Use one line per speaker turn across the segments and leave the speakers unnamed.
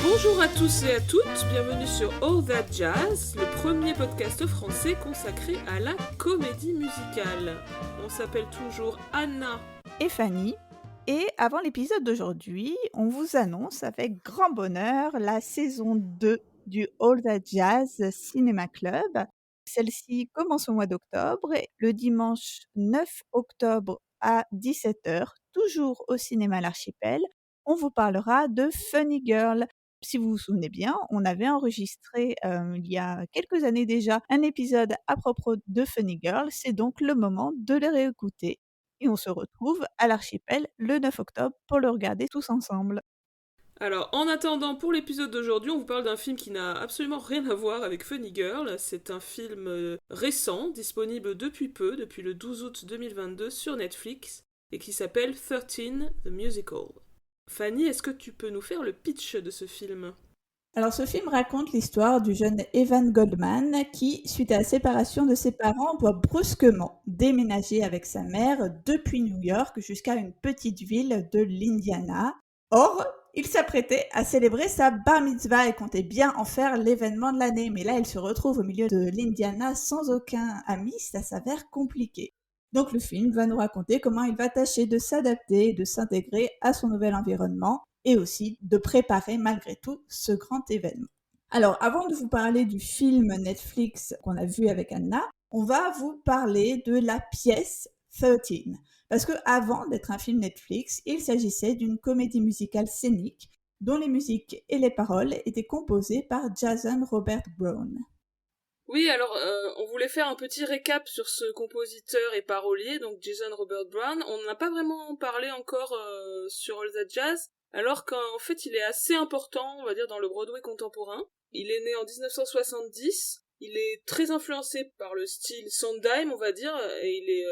Bonjour à tous et à toutes, bienvenue sur All That Jazz, le premier podcast français consacré à la comédie musicale. On s'appelle toujours Anna
et Fanny. Et avant l'épisode d'aujourd'hui, on vous annonce avec grand bonheur la saison 2 du All That Jazz Cinéma Club. Celle-ci commence au mois d'octobre, le dimanche 9 octobre à 17h, toujours au cinéma L'Archipel. On vous parlera de Funny Girl. Si vous vous souvenez bien, on avait enregistré il y a quelques années déjà un épisode à propos de Funny Girl. C'est donc le moment de le réécouter. Et on se retrouve à l'Archipel le 9 octobre pour le regarder tous ensemble.
Alors, en attendant, pour l'épisode d'aujourd'hui, on vous parle d'un film qui n'a absolument rien à voir avec Funny Girl. C'est un film récent, disponible depuis peu, depuis le 12 août 2022 sur Netflix, et qui s'appelle 13 The Musical. Fanny, est-ce que tu peux nous faire le pitch de ce film ?
Alors ce film raconte l'histoire du jeune Evan Goldman qui, suite à la séparation de ses parents, doit brusquement déménager avec sa mère depuis New York jusqu'à une petite ville de l'Indiana. Or, il s'apprêtait à célébrer sa bar mitzvah et comptait bien en faire l'événement de l'année. Mais là, il se retrouve au milieu de l'Indiana sans aucun ami, ça s'avère compliqué. Donc le film va nous raconter comment il va tâcher de s'adapter et de s'intégrer à son nouvel environnement et aussi de préparer malgré tout ce grand événement. Alors avant de vous parler du film Netflix qu'on a vu avec Anna, on va vous parler de la pièce 13. Parce que avant d'être un film Netflix, il s'agissait d'une comédie musicale scénique dont les musiques et les paroles étaient composées par Jason Robert Brown.
Oui, alors on voulait faire un petit récap sur ce compositeur et parolier, donc Jason Robert Brown. On n'a pas vraiment parlé encore sur All That Jazz, alors qu'en fait il est assez important, on va dire, dans le Broadway contemporain. Il est né en 1970, il est très influencé par le style Sondheim, on va dire, et il est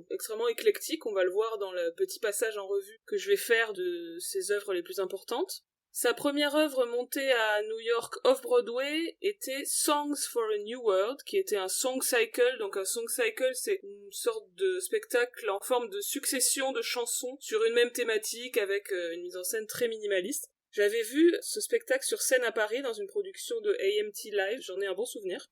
extrêmement éclectique, on va le voir dans le petit passage en revue que je vais faire de ses œuvres les plus importantes. Sa première œuvre montée à New York off-Broadway était Songs for a New World, qui était un song cycle. Donc un song cycle, c'est une sorte de spectacle en forme de succession de chansons sur une même thématique avec une mise en scène très minimaliste. J'avais vu ce spectacle sur scène à Paris dans une production de AMT Live, j'en ai un bon souvenir.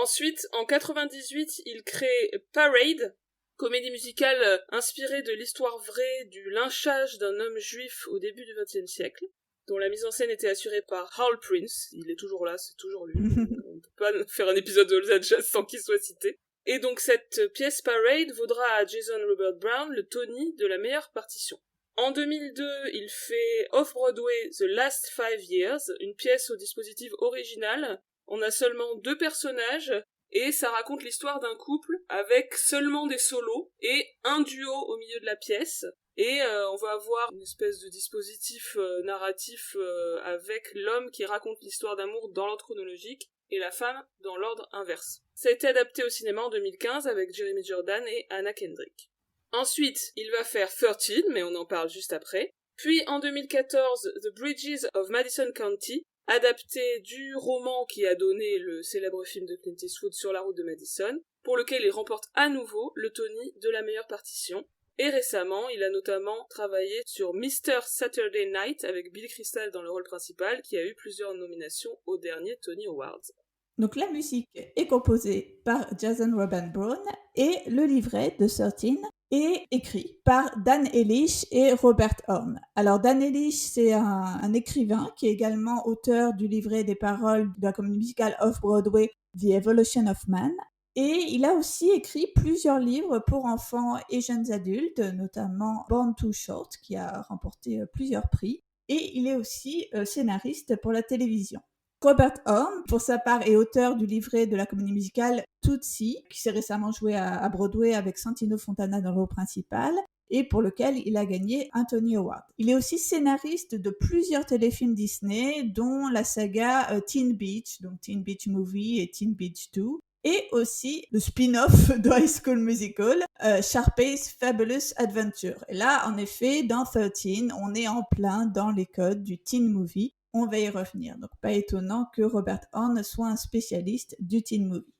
Ensuite, en 98, il crée Parade, comédie musicale inspirée de l'histoire vraie du lynchage d'un homme juif au début du XXe siècle, dont la mise en scène était assurée par Hal Prince. Il est toujours là, c'est toujours lui. On ne peut pas faire un épisode de All That Jazz sans qu'il soit cité. Et donc cette pièce Parade vaudra à Jason Robert Brown le Tony de la meilleure partition. En 2002, il fait Off-Broadway The Last 5 Years, une pièce au dispositif original. On a seulement 2 personnages, et ça raconte l'histoire d'un couple avec seulement des solos et un duo au milieu de la pièce. Et on va avoir une espèce de dispositif narratif avec l'homme qui raconte l'histoire d'amour dans l'ordre chronologique et la femme dans l'ordre inverse. Ça a été adapté au cinéma en 2015 avec Jeremy Jordan et Anna Kendrick. Ensuite, il va faire 13, mais on en parle juste après. Puis en 2014, The Bridges of Madison County, adapté du roman qui a donné le célèbre film de Clint Eastwood Sur la route de Madison, pour lequel il remporte à nouveau le Tony de la meilleure partition. Et récemment, il a notamment travaillé sur Mr. Saturday Night avec Billy Crystal dans le rôle principal, qui a eu plusieurs nominations aux derniers Tony Awards.
Donc la musique est composée par Jason Robert Brown et le livret de 13 est écrit par Dan Elish et Robert Horn. Alors Dan Elish, c'est un écrivain qui est également auteur du livret des paroles de la comédie musicale Off-Broadway The Evolution of Man. Et il a aussi écrit plusieurs livres pour enfants et jeunes adultes, notamment Born Too Short, qui a remporté plusieurs prix. Et il est aussi scénariste pour la télévision. Robert Horn, pour sa part, est auteur du livret de la comédie musicale Tootsie, qui s'est récemment joué à Broadway avec Santino Fontana dans le rôle principal, et pour lequel il a gagné un Tony Award. Il est aussi scénariste de plusieurs téléfilms Disney, dont la saga Teen Beach, donc Teen Beach Movie et Teen Beach 2, et aussi le spin-off de High School Musical, Sharpay's Fabulous Adventure. Et là, en effet, dans 13, on est en plein dans les codes du teen movie. On va y revenir. Donc, pas étonnant que Robert Horn soit un spécialiste du teen movie.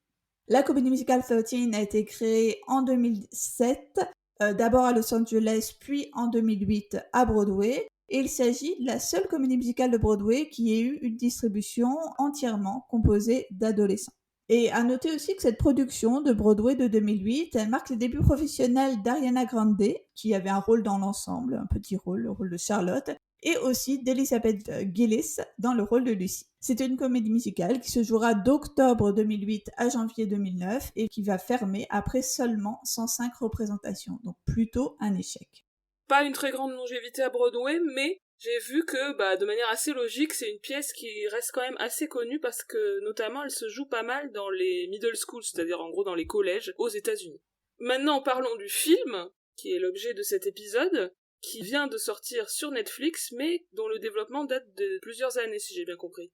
La comédie musicale 13 a été créée en 2007, d'abord à Los Angeles, puis en 2008 à Broadway. et il s'agit de la seule comédie musicale de Broadway qui ait eu une distribution entièrement composée d'adolescents. Et à noter aussi que cette production de Broadway de 2008, elle marque les débuts professionnels d'Ariana Grande, qui avait un rôle dans l'ensemble, un petit rôle, le rôle de Charlotte, et aussi d'Elizabeth Gillis dans le rôle de Lucy. C'est une comédie musicale qui se jouera d'octobre 2008 à janvier 2009 et qui va fermer après seulement 105 représentations, donc plutôt un échec.
Pas une très grande longévité à Broadway, mais j'ai vu que, de manière assez logique, c'est une pièce qui reste quand même assez connue parce que, notamment, elle se joue pas mal dans les middle schools, c'est-à-dire en gros dans les collèges aux États-Unis. Maintenant, parlons du film, qui est l'objet de cet épisode, qui vient de sortir sur Netflix, mais dont le développement date de plusieurs années, si j'ai bien compris.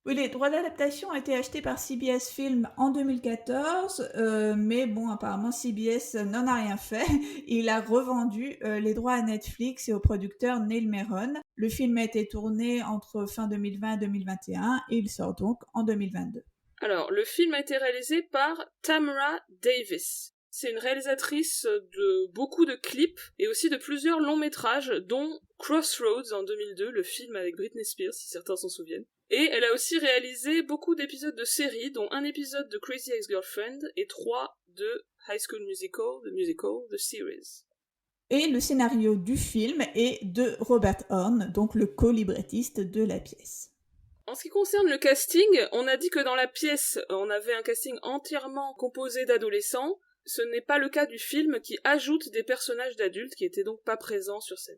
Oui, les droits d'adaptation ont été achetés par CBS Film en 2014, mais bon, apparemment CBS n'en a rien fait. Il a revendu les droits à Netflix et au producteur Neil Meron. Le film a été tourné entre fin 2020 et 2021 et il sort donc en 2022.
Alors, le film a été réalisé par Tamara Davis. C'est une réalisatrice de beaucoup de clips et aussi de plusieurs longs métrages, dont Crossroads en 2002, le film avec Britney Spears, si certains s'en souviennent. Et elle a aussi réalisé beaucoup d'épisodes de séries, dont un épisode de Crazy Ex-Girlfriend et 3 de High School Musical, The Series.
Et le scénario du film est de Robert Horn, donc le co-librettiste de la pièce.
En ce qui concerne le casting, on a dit que dans la pièce, on avait un casting entièrement composé d'adolescents. Ce n'est pas le cas du film qui ajoute des personnages d'adultes qui étaient donc pas présents sur scène.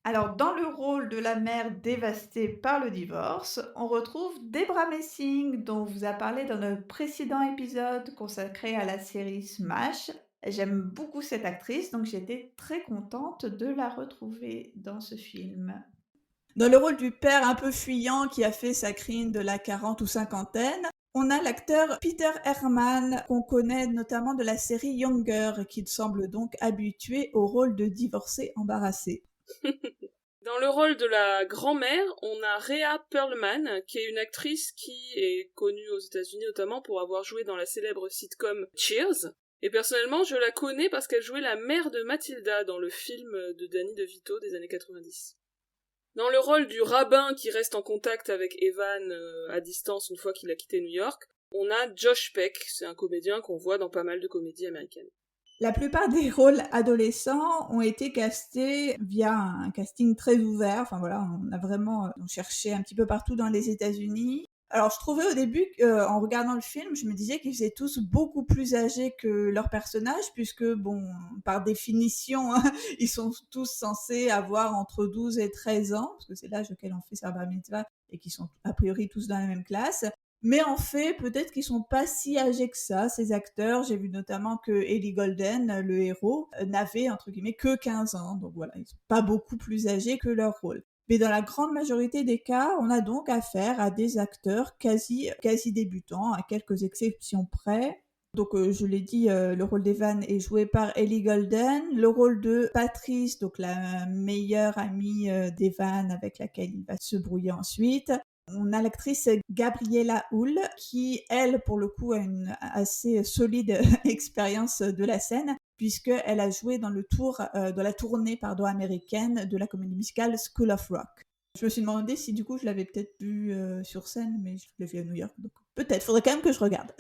Alors, dans le rôle de la mère dévastée par le divorce, on retrouve Debra Messing, dont on vous a parlé dans le précédent épisode consacré à la série Smash. J'aime beaucoup cette actrice, donc j'étais très contente de la retrouver dans ce film. Dans le rôle du père un peu fuyant qui a fait sa crine de la 40 ou cinquantaine, on a l'acteur Peter Herman, qu'on connaît notamment de la série Younger, qui semble donc habitué au rôle de divorcé embarrassé.
Dans le rôle de la grand-mère, on a Rhea Perlman, qui est une actrice qui est connue aux États-Unis notamment pour avoir joué dans la célèbre sitcom Cheers. Et personnellement, je la connais parce qu'elle jouait la mère de Mathilda dans le film de Danny DeVito des années 90. Dans le rôle du rabbin qui reste en contact avec Evan à distance une fois qu'il a quitté New York, on a Josh Peck, c'est un comédien qu'on voit dans pas mal de comédies américaines. La plupart des rôles adolescents ont été castés via un casting très ouvert. Enfin voilà, on cherchait un petit peu partout dans les États-Unis. Alors je trouvais au début, en regardant le film, je me disais qu'ils étaient tous beaucoup plus âgés que leurs personnages, puisque bon, par définition, hein, ils sont tous censés avoir entre 12 et 13 ans, parce que c'est l'âge auquel on fait sa bar mitzvah, et qui sont a priori tous dans la même classe. Mais en fait, peut-être qu'ils sont pas si âgés que ça, ces acteurs. J'ai vu notamment que Ellie Golden, le héros, n'avait, entre guillemets, que 15 ans. Donc voilà, ils sont pas beaucoup plus âgés que leur rôle. Mais dans la grande majorité des cas, on a donc affaire à des acteurs quasi débutants, à quelques exceptions près. Donc je l'ai dit, le rôle d'Evan est joué par Ellie Golden. Le rôle de Patrice, donc la meilleure amie d'Evan avec laquelle il va se brouiller ensuite. On a l'actrice Gabriella Hull qui, elle, pour le coup, a une assez solide expérience de la scène puisqu'elle a joué dans la tournée américaine de la comédie musicale School of Rock. Je me suis demandé si du coup je l'avais peut-être vue sur scène, mais je l'ai vue à New York, donc peut-être, faudrait quand même que je regarde.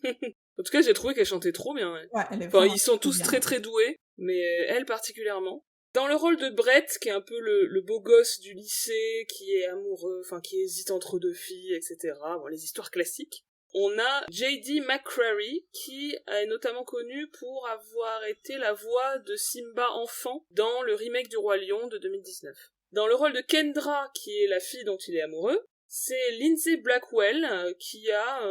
En tout cas, j'ai trouvé qu'elle chantait trop bien. Ouais, ils sont tous très très doués, mais elle particulièrement. Dans le rôle de Brett, qui est un peu le beau gosse du lycée, qui est amoureux, qui hésite entre deux filles, etc. Bon, les histoires classiques. On a J.D. McCrary, qui est notamment connu pour avoir été la voix de Simba enfant dans le remake du Roi Lion de 2019. Dans le rôle de Kendra, qui est la fille dont il est amoureux, c'est Lindsay Blackwell, qui a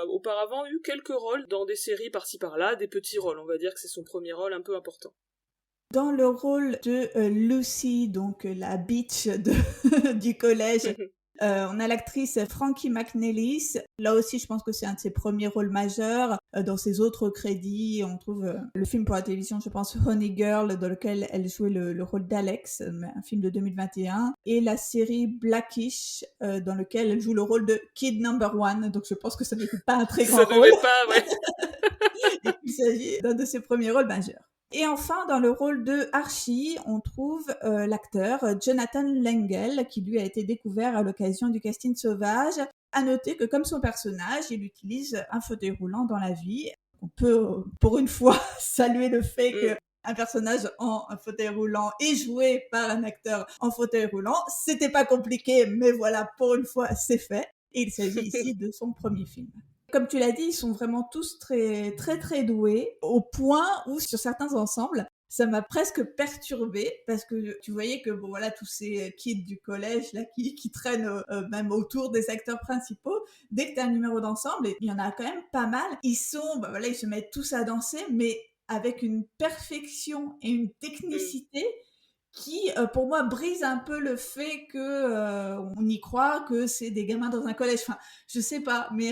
auparavant eu quelques rôles dans des séries par-ci par-là, des petits rôles, on va dire que c'est son premier rôle un peu important. Dans le rôle de Lucy, donc la bitch du collège, on a l'actrice Frankie McNellis. Là aussi, je pense que c'est un de ses premiers rôles majeurs. Dans ses autres crédits, on trouve le film pour la télévision, je pense, Honey Girl, dans lequel elle jouait le rôle d'Alex, un film de 2021, et la série Blackish, dans lequel elle joue le rôle de Kid Number One. Donc je pense que ça n'était pas un très grand rôle. Ça ne devait pas, ouais. Il s'agit d'un de ses premiers rôles majeurs.
Et enfin, dans le rôle de Archie, on trouve l'acteur Jonathan Lengel, qui lui a été découvert à l'occasion du casting Sauvage. À noter que comme son personnage, il utilise un fauteuil roulant dans la vie. On peut, pour une fois, saluer le fait que un personnage en un fauteuil roulant est joué par un acteur en fauteuil roulant. C'était pas compliqué, mais voilà, pour une fois, c'est fait. Et il s'agit ici de son premier film. Comme tu l'as dit, ils sont vraiment tous très, très, très doués, au point où, sur certains ensembles, ça m'a presque perturbée, parce que tu voyais que, bon, voilà, tous ces kids du collège, là, qui traînent même autour des acteurs principaux, dès que t'as un numéro d'ensemble, et il y en a quand même pas mal, ils se mettent tous à danser, mais avec une perfection et une technicité qui, pour moi, brise un peu le fait que on y croit que c'est des gamins dans un collège. Enfin, je sais pas, mais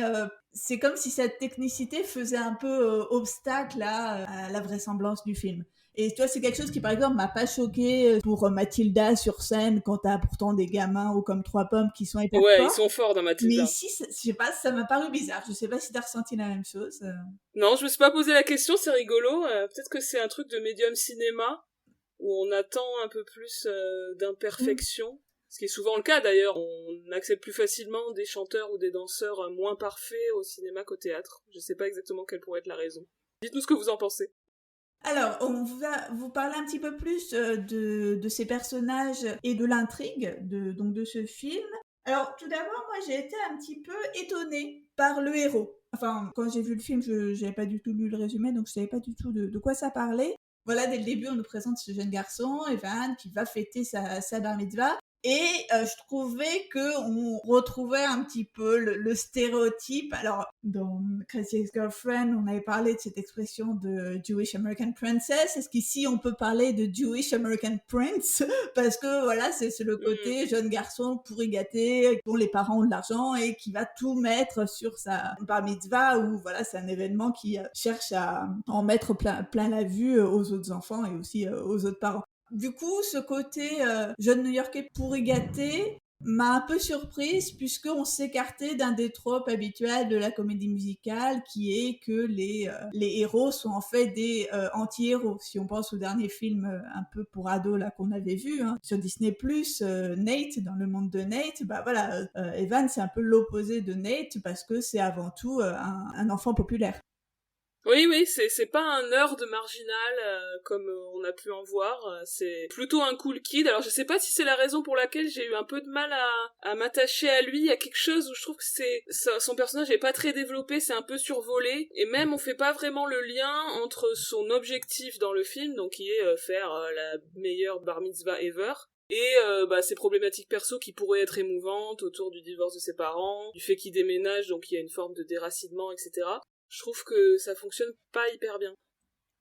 c'est comme si cette technicité faisait un peu obstacle à la vraisemblance du film. Et tu vois, c'est quelque chose qui, par exemple, m'a pas choqué pour Mathilda sur scène, quand t'as pourtant des gamins hauts comme trois pommes qui sont hyper
Ouais, ils
forts.
sont forts dans
Mais
Mathilda.
ici, je sais pas, ça m'a paru bizarre. Je sais pas si t'as ressenti la même chose.
Non, je me suis pas posé la question, c'est rigolo. Peut-être que c'est un truc de médium cinéma, où on attend un peu plus d'imperfection. Ce qui est souvent le cas d'ailleurs. On accepte plus facilement des chanteurs ou des danseurs moins parfaits au cinéma qu'au théâtre. Je sais pas exactement quelle pourrait être la raison. Dites-nous ce que vous en pensez.
Alors, on va vous parler un petit peu plus de ces personnages et de l'intrigue donc de ce film. Alors, tout d'abord, moi, j'ai été un petit peu étonnée par le héros. Enfin, quand j'ai vu le film, je n'avais pas du tout lu le résumé, donc je savais pas du tout de quoi ça parlait. Voilà, dès le début, on nous présente ce jeune garçon, Evan, qui va fêter sa bar mitzvah. Et je trouvais qu'on retrouvait un petit peu le stéréotype. Alors, dans Crazy Ex-Girlfriend, on avait parlé de cette expression de Jewish American Princess. Est-ce qu'ici, on peut parler de Jewish American Prince? Parce que, voilà, c'est le côté jeune garçon pourri gâté, dont les parents ont de l'argent et qui va tout mettre sur sa bar mitzvah, où, voilà, c'est un événement qui cherche à en mettre plein la vue aux autres enfants et aussi aux autres parents. Du coup, ce côté jeune New-Yorkais pourri gâté m'a un peu surprise, puisqu'on s'écartait d'un des tropes habituels de la comédie musicale, qui est que les héros sont en fait des anti-héros. Si on pense au dernier film un peu pour ados là qu'on avait vu sur Disney+, Nate, dans le monde de Nate, bah voilà, Evan c'est un peu l'opposé de Nate, parce que c'est avant tout un enfant populaire.
Oui, c'est pas un nerd marginal comme on a pu en voir. C'est plutôt un cool kid. Alors je sais pas si c'est la raison pour laquelle j'ai eu un peu de mal à m'attacher à lui. Il y a quelque chose où je trouve que son personnage est pas très développé, c'est un peu survolé. Et même on fait pas vraiment le lien entre son objectif dans le film, donc qui est faire la meilleure bar mitzvah ever, et ses problématiques perso qui pourraient être émouvantes autour du divorce de ses parents, du fait qu'il déménage, donc il y a une forme de déracinement, etc. Je trouve que ça fonctionne pas hyper bien.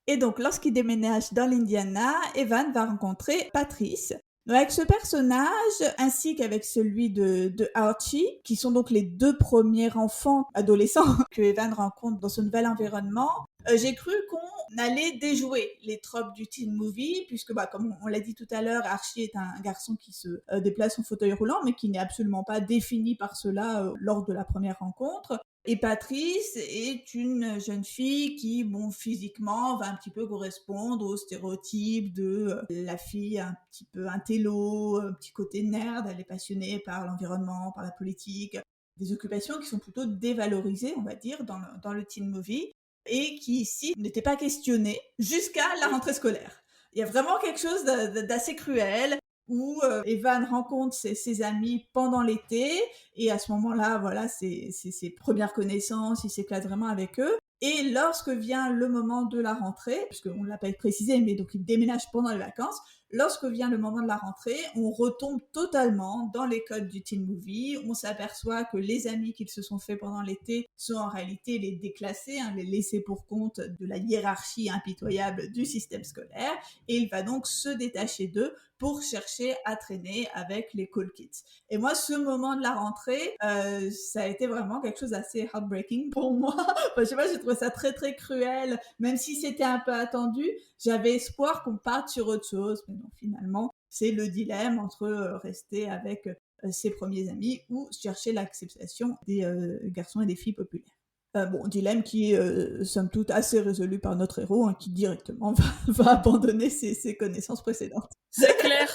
Et donc, lorsqu'il déménage dans l'Indiana, Evan va rencontrer Patrice. Donc, avec ce personnage, ainsi qu'avec celui de Archie, qui sont donc les deux premiers enfants adolescents que Evan rencontre dans ce nouvel environnement, j'ai cru qu'on allait déjouer les tropes du teen movie, puisque, comme on l'a dit tout à l'heure, Archie est un garçon qui se déplace en fauteuil roulant, mais qui n'est absolument pas défini par cela lors de la première rencontre. Et Patrice est une jeune fille qui, physiquement, va un petit peu correspondre aux stéréotypes de la fille un petit peu intello, un petit côté nerd, elle est passionnée par l'environnement, par la politique, des occupations qui sont plutôt dévalorisées, on va dire, dans le teen movie, et qui ici n'étaient pas questionnées jusqu'à la rentrée scolaire. Il y a vraiment quelque chose d'assez cruel, où Evan rencontre ses amis pendant l'été, et à ce moment-là, voilà, c'est ses premières connaissances, il s'éclate vraiment avec eux. Et lorsque vient le moment de la rentrée, puisqu'on ne l'a pas précisé, mais donc il déménage pendant les vacances, lorsque vient le moment de la rentrée, on retombe totalement dans les codes du teen movie. On s'aperçoit que les amis qu'ils se sont fait pendant l'été sont en réalité les déclassés, les laissés pour compte de la hiérarchie impitoyable du système scolaire, et il va donc se détacher d'eux pour chercher à traîner avec les cool kids. Et moi, ce moment de la rentrée, ça a été vraiment quelque chose d'assez heartbreaking pour moi. Je sais pas, j'ai trouvé ça très très cruel, même si c'était un peu attendu. J'avais espoir qu'on parte sur autre chose, mais non, finalement, c'est le dilemme entre rester avec ses premiers amis ou chercher l'acceptation des garçons et des filles populaires. Bon, dilemme qui est, somme toute, assez résolu par notre héros, hein, qui directement va abandonner ses connaissances précédentes.
C'est clair.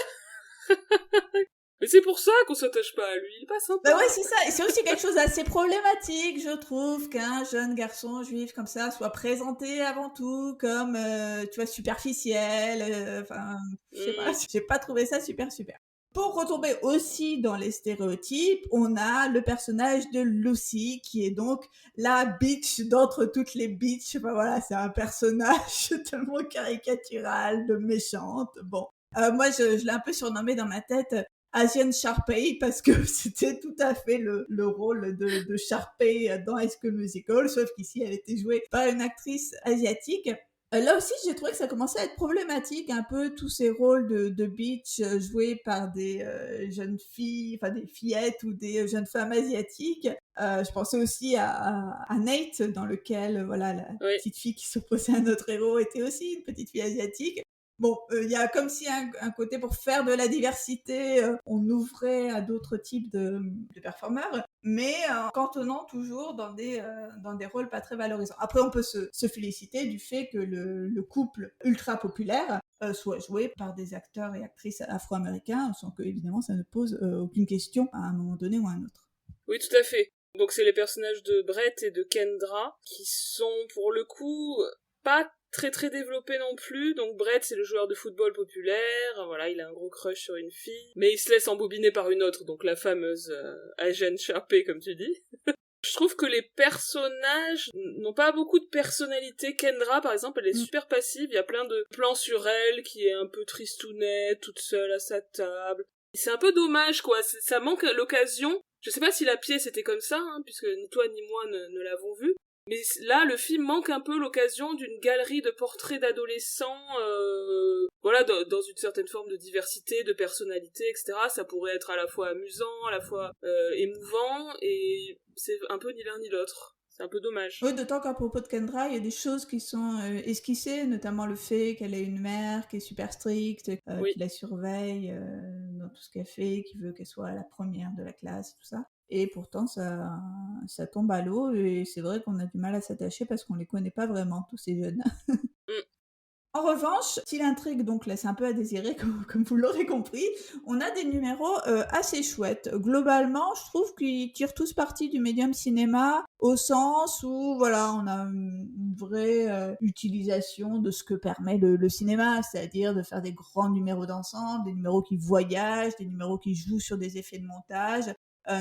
Mais c'est pour ça qu'on s'attache pas à lui, il est pas sympa.
Bah ouais, c'est ça. Et c'est aussi quelque chose d'assez problématique, je trouve, qu'un jeune garçon juif comme ça soit présenté avant tout comme, tu vois, superficiel. Enfin, je sais pas, j'ai pas trouvé ça super. Pour retomber aussi dans les stéréotypes, on a le personnage de Lucy, qui est donc la bitch d'entre toutes les bitches. Enfin voilà, c'est un personnage tellement caricatural, de méchante. Bon, moi je l'ai un peu surnommé dans ma tête Asian Sharpay, parce que c'était tout à fait le rôle de Sharpay dans High School Musical, sauf qu'ici elle était jouée par une actrice asiatique. Là aussi, j'ai trouvé que ça commençait à être problématique, un peu tous ces rôles de bitch joués par des jeunes filles, enfin des fillettes ou des jeunes femmes asiatiques. Je pensais aussi à Nate, dans lequel voilà, la petite fille qui s'opposait à notre héros était aussi une petite fille asiatique. Bon, il y a comme si un côté pour faire de la diversité, on ouvrait à d'autres types de performeurs, mais en cantonnant toujours dans des rôles pas très valorisants. Après, on peut se féliciter du fait que le couple ultra populaire soit joué par des acteurs et actrices afro-américains, sans que, évidemment, ça ne pose aucune question à un moment donné ou à un autre.
Oui, tout à fait. Donc c'est les personnages de Brett et de Kendra, qui sont, pour le coup, pas très développé non plus. Donc Brett, c'est le joueur de football populaire, voilà, il a un gros crush sur une fille, mais il se laisse embobiner par une autre, donc la fameuse Asian Sharpay, comme tu dis. Je trouve que les personnages n'ont pas beaucoup de personnalité. Kendra, par exemple, elle est super passive, il y a plein de plans sur elle qui est un peu tristounette, toute seule à sa table. C'est un peu dommage, quoi, ça manque l'occasion. Je sais pas si la pièce était comme ça, hein, puisque ni toi ni moi ne l'avons vue. Mais là, le film manque un peu l'occasion d'une galerie de portraits d'adolescents, voilà, dans une certaine forme de diversité, de personnalité, etc. Ça pourrait être à la fois amusant, à la fois émouvant, et c'est un peu ni l'un ni l'autre. C'est un peu dommage.
Oui, d'autant qu'à propos de Kendra, il y a des choses qui sont esquissées, notamment le fait qu'elle ait une mère qui est super stricte, qui la surveille dans tout ce qu'elle fait, qui veut qu'elle soit la première de la classe, tout ça. Et pourtant, ça tombe à l'eau, et c'est vrai qu'on a du mal à s'attacher parce qu'on les connaît pas vraiment, tous ces jeunes. En revanche, si l'intrigue donc laisse un peu à désirer, comme vous l'aurez compris, on a des numéros assez chouettes. Globalement, je trouve qu'ils tirent tous parti du médium cinéma, au sens où voilà, on a une vraie utilisation de ce que permet le cinéma, c'est-à-dire de faire des grands numéros d'ensemble, des numéros qui voyagent, des numéros qui jouent sur des effets de montage.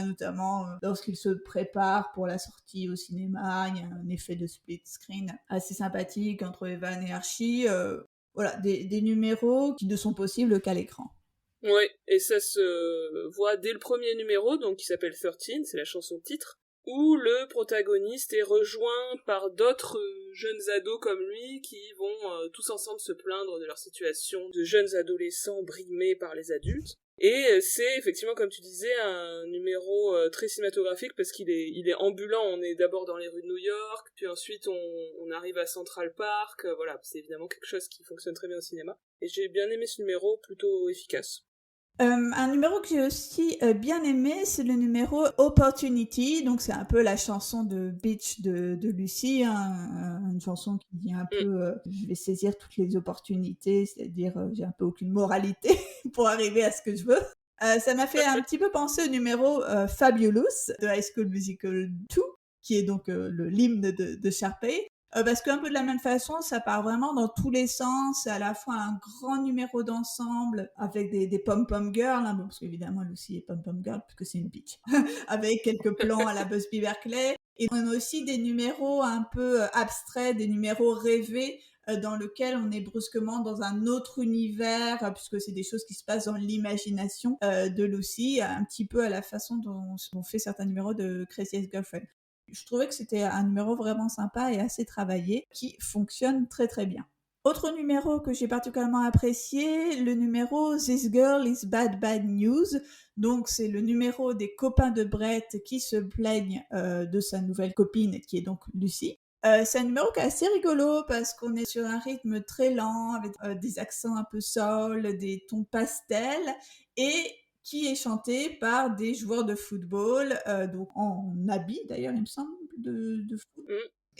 Notamment lorsqu'il se prépare pour la sortie au cinéma, il y a un effet de split screen assez sympathique entre Evan et Archie. Voilà, des numéros qui ne sont possibles qu'à l'écran.
Ouais, et ça se voit dès le premier numéro, donc qui s'appelle 13, c'est la chanson titre, où le protagoniste est rejoint par d'autres jeunes ados comme lui qui vont tous ensemble se plaindre de leur situation de jeunes adolescents brimés par les adultes. Et c'est effectivement, comme tu disais, un numéro très cinématographique parce qu'il est ambulant. On est d'abord dans les rues de New York, puis ensuite on arrive à Central Park. Voilà, c'est évidemment quelque chose qui fonctionne très bien au cinéma. Et j'ai bien aimé ce numéro, plutôt efficace.
Un numéro que j'ai aussi bien aimé, c'est le numéro Opportunity. Donc c'est un peu la chanson de Beach de Lucy, hein, une chanson qui dit un peu je vais saisir toutes les opportunités, c'est-à-dire j'ai un peu aucune moralité pour arriver à ce que je veux. Ça m'a fait un petit peu penser au numéro Fabulous de High School Musical 2, qui est donc l'hymne de Sharpay. Parce qu'un peu de la même façon, ça part vraiment dans tous les sens. C'est à la fois un grand numéro d'ensemble avec des pom-pom girls, hein, bon, parce qu'évidemment, Lucy est pom-pom girl, puisque c'est une bitch, avec quelques plans à la Busby Berkeley. Et on a aussi des numéros un peu abstraits, des numéros rêvés, dans lesquels on est brusquement dans un autre univers, puisque c'est des choses qui se passent dans l'imagination de Lucy, un petit peu à la façon dont on fait certains numéros de Crazy Ex-Girlfriend. Je trouvais que c'était un numéro vraiment sympa et assez travaillé, qui fonctionne très bien. Autre numéro que j'ai particulièrement apprécié, le numéro This Girl is Bad News. Donc c'est le numéro des copains de Brett qui se plaignent de sa nouvelle copine, qui est donc Lucy. C'est un numéro qui est assez rigolo parce qu'on est sur un rythme très lent, avec des accents un peu soul, des tons pastels, et qui est chanté par des joueurs de football, donc en habit d'ailleurs il me semble, de foot.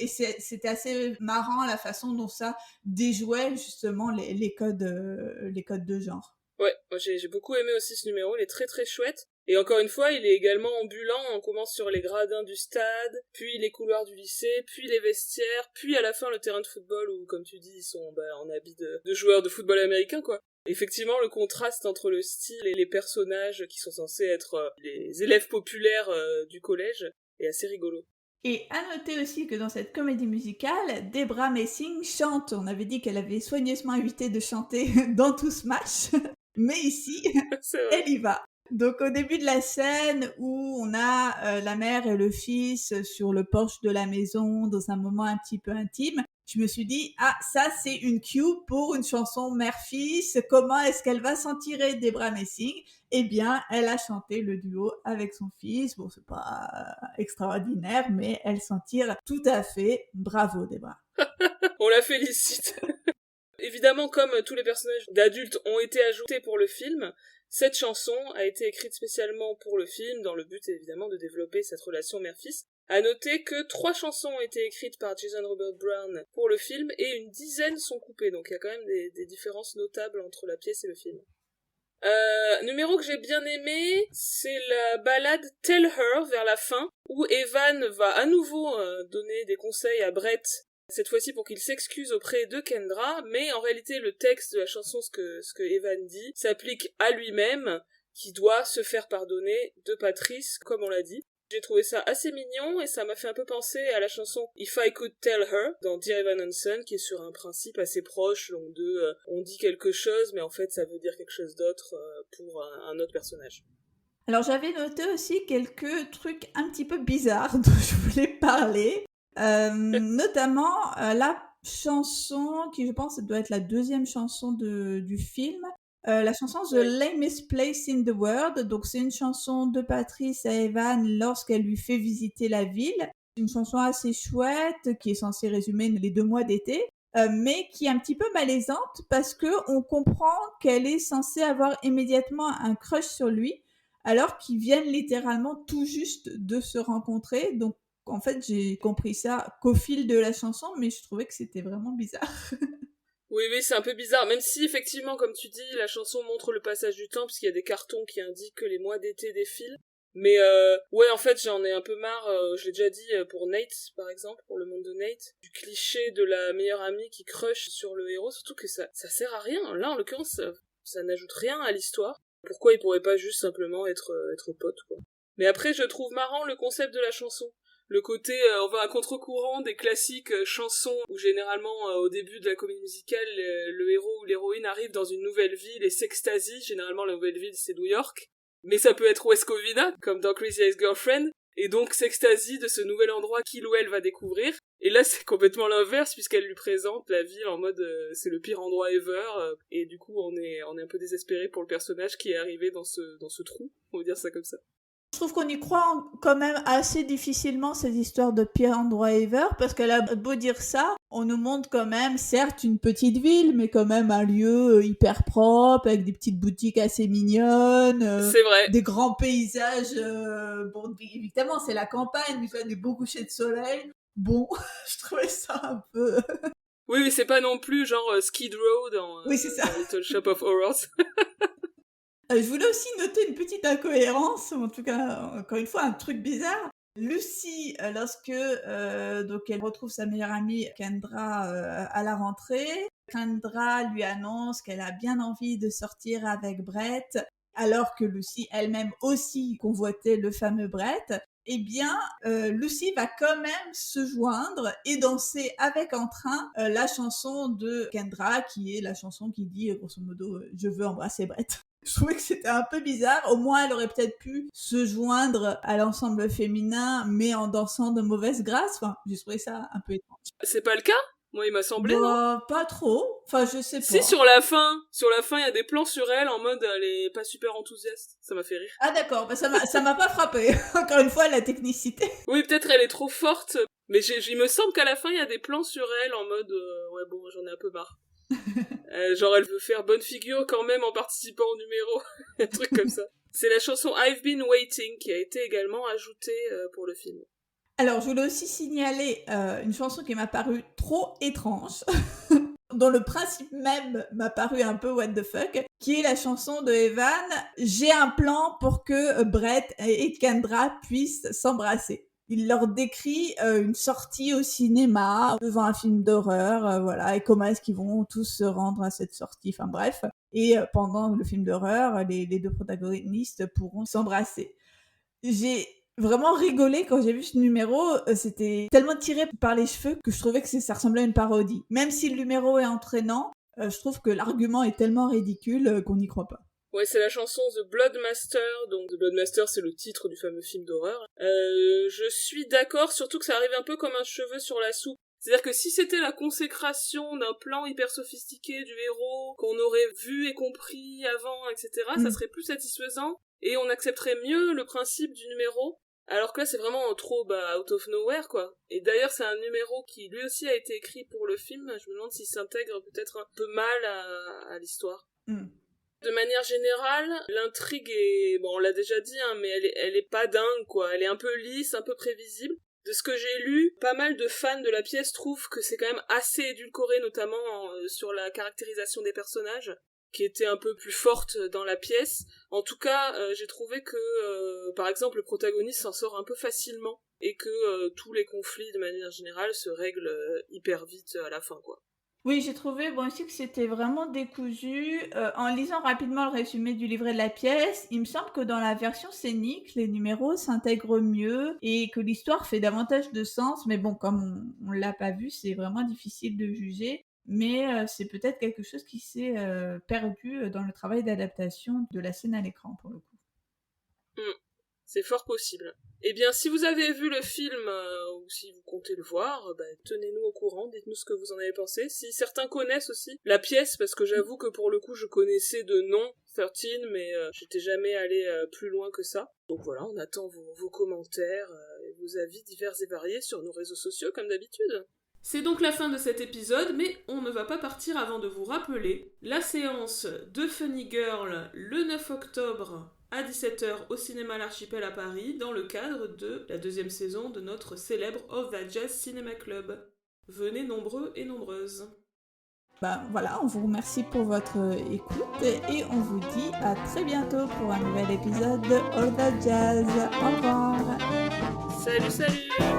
Et c'était assez marrant la façon dont ça déjouait justement les codes de genre.
Ouais, moi j'ai beaucoup aimé aussi ce numéro, il est très très chouette. Et encore une fois, il est également ambulant, on commence sur les gradins du stade, puis les couloirs du lycée, puis les vestiaires, puis à la fin le terrain de football où, comme tu dis, ils sont en habit de joueurs de football américain, quoi. Effectivement, le contraste entre le style et les personnages qui sont censés être les élèves populaires du collège est assez rigolo.
Et à noter aussi que dans cette comédie musicale, Debra Messing chante. On avait dit qu'elle avait soigneusement évité de chanter dans tout Smash, mais ici, elle y va. Donc au début de la scène où on a la mère et le fils sur le porche de la maison dans un moment un petit peu intime, je me suis dit, ah, ça c'est une cue pour une chanson mère-fils. Comment est-ce qu'elle va s'en tirer, Debra Messing? Eh bien, elle a chanté le duo avec son fils. Bon, c'est pas extraordinaire, mais elle s'en tire tout à fait. Bravo, Debra.
On la félicite. Évidemment, comme tous les personnages d'adultes ont été ajoutés pour le film, cette chanson a été écrite spécialement pour le film, dans le but évidemment de développer cette relation mère-fils. À noter que 3 chansons ont été écrites par Jason Robert Brown pour le film et une dizaine sont coupées, donc il y a quand même des différences notables entre la pièce et le film. Numéro que j'ai bien aimé, c'est la ballade Tell Her vers la fin, où Evan va à nouveau donner des conseils à Brett, cette fois-ci pour qu'il s'excuse auprès de Kendra, mais en réalité le texte de la chanson, ce que Evan dit, s'applique à lui-même, qui doit se faire pardonner de Patrice, comme on l'a dit. J'ai trouvé ça assez mignon et ça m'a fait un peu penser à la chanson If I Could Tell Her dans Dear Evan Hansen, qui est sur un principe assez proche, donc on dit quelque chose mais en fait ça veut dire quelque chose d'autre pour un autre personnage.
Alors j'avais noté aussi quelques trucs un petit peu bizarres dont je voulais parler, notamment la chanson qui je pense doit être la deuxième chanson du film. La chanson The Lamest Place in the World, donc c'est une chanson de Patrice à Evan lorsqu'elle lui fait visiter la ville. Une chanson assez chouette qui est censée résumer les 2 mois d'été, mais qui est un petit peu malaisante parce que on comprend qu'elle est censée avoir immédiatement un crush sur lui, alors qu'ils viennent littéralement tout juste de se rencontrer. Donc en fait, j'ai compris ça qu'au fil de la chanson, mais je trouvais que c'était vraiment bizarre.
Oui, c'est un peu bizarre, même si effectivement, comme tu dis, la chanson montre le passage du temps, puisqu'il y a des cartons qui indiquent que les mois d'été défilent. Mais ouais, en fait, j'en ai un peu marre, je l'ai déjà dit pour Nate, par exemple, pour le monde de Nate, du cliché de la meilleure amie qui crush sur le héros, surtout que ça sert à rien. Là, en l'occurrence, ça n'ajoute rien à l'histoire. Pourquoi il pourrait pas juste simplement être pote, quoi. Mais après, je trouve marrant le concept de la chanson. Le côté, on va à contre-courant des classiques chansons où généralement au début de la comédie musicale, le héros ou l'héroïne arrive dans une nouvelle ville et s'extasie. Généralement la nouvelle ville c'est New York, mais ça peut être West Covina, comme dans Crazy Ex-Girlfriend, et donc s'extasie de ce nouvel endroit qu'il ou elle va découvrir. Et là c'est complètement l'inverse puisqu'elle lui présente la ville en mode c'est le pire endroit ever, et du coup on est un peu désespéré pour le personnage qui est arrivé dans ce trou, on va dire ça comme ça.
Je trouve qu'on y croit quand même assez difficilement, ces histoires de pire endroit ever, parce qu'elle a beau dire ça, on nous montre quand même, certes, une petite ville, mais quand même un lieu hyper propre, avec des petites boutiques assez mignonnes.
C'est vrai.
Des grands paysages. Bon, évidemment, c'est la campagne, mais il fait des beaux couchers de soleil. Bon, je trouvais ça un peu...
Oui, c'est pas non plus genre Skid Row dans Little Shop of Horrors.
Je voulais aussi noter une petite incohérence, en tout cas, encore une fois, un truc bizarre. Lucy, lorsque donc elle retrouve sa meilleure amie Kendra à la rentrée, Kendra lui annonce qu'elle a bien envie de sortir avec Brett, alors que Lucy elle-même aussi convoitait le fameux Brett. Eh bien, Lucy va quand même se joindre et danser avec entrain la chanson de Kendra, qui est la chanson qui dit, grosso modo, « Je veux embrasser Brett ». Je trouvais que c'était un peu bizarre. Au moins, elle aurait peut-être pu se joindre à l'ensemble féminin, mais en dansant de mauvaise grâce. Enfin, j'ai trouvé ça un peu étrange.
C'est pas le cas ? Moi, il m'a semblé, non ?
Pas trop. Enfin, je sais pas.
Si, sur la fin, il y a des plans sur elle en mode elle est pas super enthousiaste. Ça m'a fait rire.
Ah d'accord, bah ça m'a pas frappé. Encore une fois, la technicité.
Oui, peut-être elle est trop forte, mais il me semble qu'à la fin, il y a des plans sur elle en mode ouais bon, j'en ai un peu marre. Genre elle veut faire bonne figure quand même en participant au numéro. Un truc comme ça. C'est la chanson I've Been Waiting qui a été également ajoutée pour le film.
Alors, je voulais aussi signaler une chanson qui m'a paru trop étrange, dont le principe même m'a paru un peu what the fuck, qui est la chanson de Evan « J'ai un plan pour que Brett et Kendra puissent s'embrasser ». Il leur décrit une sortie au cinéma devant un film d'horreur, voilà, et comment est-ce qu'ils vont tous se rendre à cette sortie, enfin bref. Et pendant le film d'horreur, les deux protagonistes pourront s'embrasser. J'ai vraiment rigolé quand j'ai vu ce numéro, c'était tellement tiré par les cheveux que je trouvais que ça ressemblait à une parodie. Même si le numéro est entraînant, je trouve que l'argument est tellement ridicule qu'on n'y croit pas.
Ouais, c'est la chanson The Bloodmaster, donc The Bloodmaster c'est le titre du fameux film d'horreur. Je suis d'accord, surtout que ça arrive un peu comme un cheveu sur la soupe. C'est-à-dire que si c'était la consécration d'un plan hyper sophistiqué du héros, qu'on aurait vu et compris avant, etc., ça serait plus satisfaisant, et on accepterait mieux le principe du numéro. Alors que là, c'est vraiment trop out of nowhere, quoi. Et d'ailleurs, c'est un numéro qui, lui aussi, a été écrit pour le film. Je me demande s'il s'intègre peut-être un peu mal à l'histoire. De manière générale, l'intrigue est... Bon, on l'a déjà dit, hein, mais elle est pas dingue, quoi. Elle est un peu lisse, un peu prévisible. De ce que j'ai lu, pas mal de fans de la pièce trouvent que c'est quand même assez édulcoré, notamment sur la caractérisation des personnages, qui était un peu plus forte dans la pièce. En tout cas, j'ai trouvé que, par exemple, le protagoniste s'en sort un peu facilement, et que tous les conflits, de manière générale, se règlent hyper vite à la fin, quoi.
Oui, j'ai trouvé aussi que c'était vraiment décousu. En lisant rapidement le résumé du livret de la pièce, il me semble que dans la version scénique, les numéros s'intègrent mieux et que l'histoire fait davantage de sens. Mais bon, comme on l'a pas vu, c'est vraiment difficile de juger. Mais c'est peut-être quelque chose qui s'est perdu dans le travail d'adaptation de la scène à l'écran, pour le coup.
C'est fort possible. Eh bien, si vous avez vu le film, ou si vous comptez le voir, tenez-nous au courant, dites-nous ce que vous en avez pensé. Si certains connaissent aussi la pièce, parce que j'avoue que pour le coup, je connaissais de nom 13, mais j'étais jamais allé plus loin que ça. Donc voilà, on attend vos commentaires et vos avis divers et variés sur nos réseaux sociaux, comme d'habitude. C'est donc la fin de cet épisode, mais on ne va pas partir avant de vous rappeler la séance de Funny Girl le 9 octobre à 17h au cinéma L'Archipel à Paris, dans le cadre de la 2e saison de notre célèbre Of That Jazz Cinema Club. Venez nombreux et nombreuses.
Voilà, on vous remercie pour votre écoute et on vous dit à très bientôt pour un nouvel épisode de All That Jazz. Au revoir.
Salut, salut.